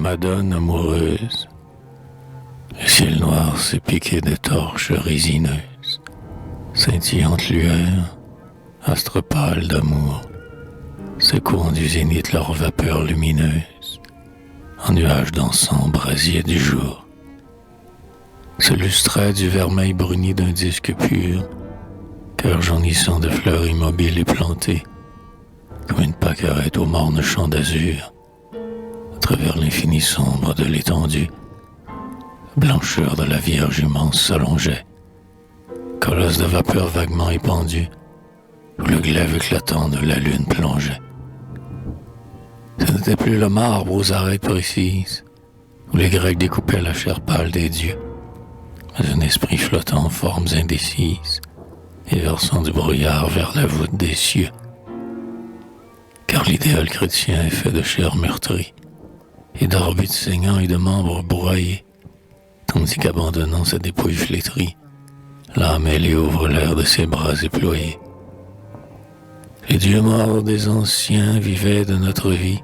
Madone amoureuse. Le ciel noir s'est piqué de torches résineuses, scintillantes lueurs, astres pâles d'amour, secouant du zénith leur vapeur lumineuse, en nuages d'encens brasier du jour. Se lustrait du vermeil bruni d'un disque pur, cœur jaunissant de fleurs immobiles et plantées, comme une pâquerette au morne champ d'azur, à travers l'infini sombre de l'étendue. La blancheur de la Vierge immense s'allongeait, colosse de vapeur vaguement épandue, où le glaive éclatant de la lune plongeait. Ce n'était plus le marbre aux arêtes précises, où les Grecs découpaient la chair pâle des dieux, mais un esprit flottant en formes indécises, et versant du brouillard vers la voûte des cieux. Car l'idéal chrétien est fait de chair meurtrie, et d'orbites saignants et de membres broyés, tandis qu'abandonnant sa dépouille flétrie, l'âme ailée ouvre l'air de ses bras déployés. Les dieux morts des anciens vivaient de notre vie.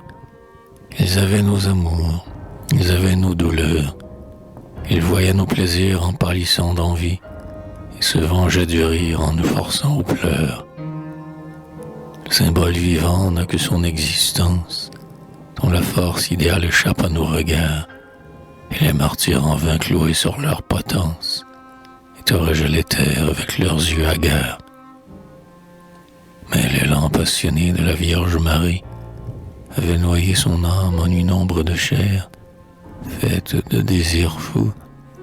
Ils avaient nos amours, ils avaient nos douleurs. Ils voyaient nos plaisirs en pâlissant d'envie et se vengeaient du rire en nous forçant aux pleurs. Le symbole vivant n'a que son existence, dont la force idéale échappe à nos regards, et les martyrs en vain cloués sur leur potence interrogent les terres avec leurs yeux hagards. Mais l'élan passionné de la Vierge Marie avait noyé son âme en une ombre de chair, faite de désirs fous,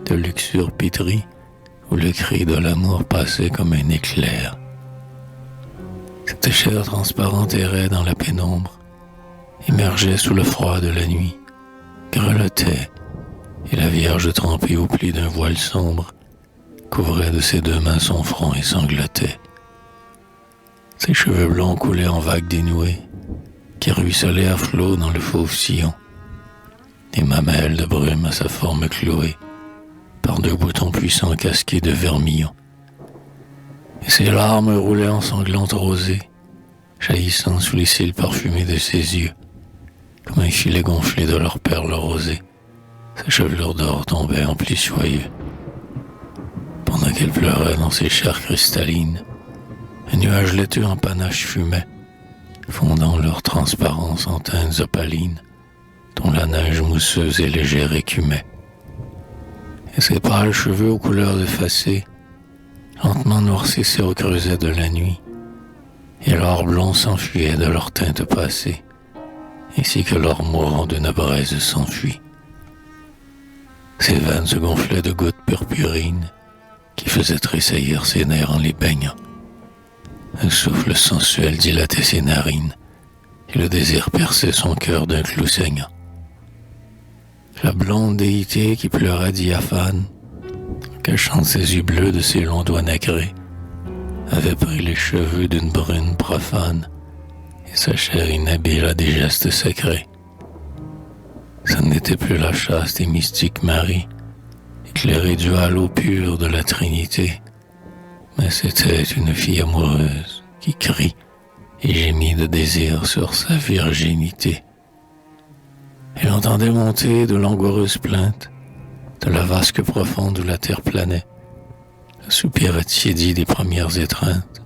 de luxure pétrie, où le cri de l'amour passait comme un éclair. Cette chair transparente errait dans la pénombre, émergeait sous le froid de la nuit, grelottait, et la Vierge trempée au pli d'un voile sombre couvrait de ses deux mains son front et sanglotait. Ses cheveux blonds coulaient en vagues dénouées, qui ruisselaient à flots dans le fauve sillon, des mamelles de brume à sa forme clouée, par deux boutons puissants casqués de vermillon. Et ses larmes roulaient en sanglantes rosées, jaillissant sous les cils parfumés de ses yeux, comme un filet gonflé de leurs perles rosées. Sa chevelure d'or tombait en plis soyeux. Pendant qu'elle pleurait dans ses chairs cristallines, un nuage laiteux en panache fumait, fondant leur transparence en teintes opalines, dont la neige mousseuse et légère écumait. Et ses pâles cheveux aux couleurs effacées, lentement noircissaient au creuset de la nuit, et l'or blond s'enfuyait de leur teinte passée, ainsi que l'or mourant d'une braise s'enfuit. Ses veines se gonflaient de gouttes purpurines, qui faisaient tressaillir ses nerfs en les baignant. Un souffle sensuel dilatait ses narines, et le désir perçait son cœur d'un clou saignant. La blonde déité qui pleurait diaphane, cachant ses yeux bleus de ses longs doigts nacrés, avait pris les cheveux d'une brune profane, et sa chair inhabile à des gestes sacrés. Ce n'était plus la chaste et mystique Marie, éclairée du halo pur de la Trinité, mais c'était une fille amoureuse qui crie et gémit de désir sur sa virginité. Elle entendait monter de langoureuses plaintes de la vasque profonde où la terre planait, le soupir attiédi des premières étreintes,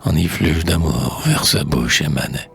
en effluve d'amour vers sa bouche émanait.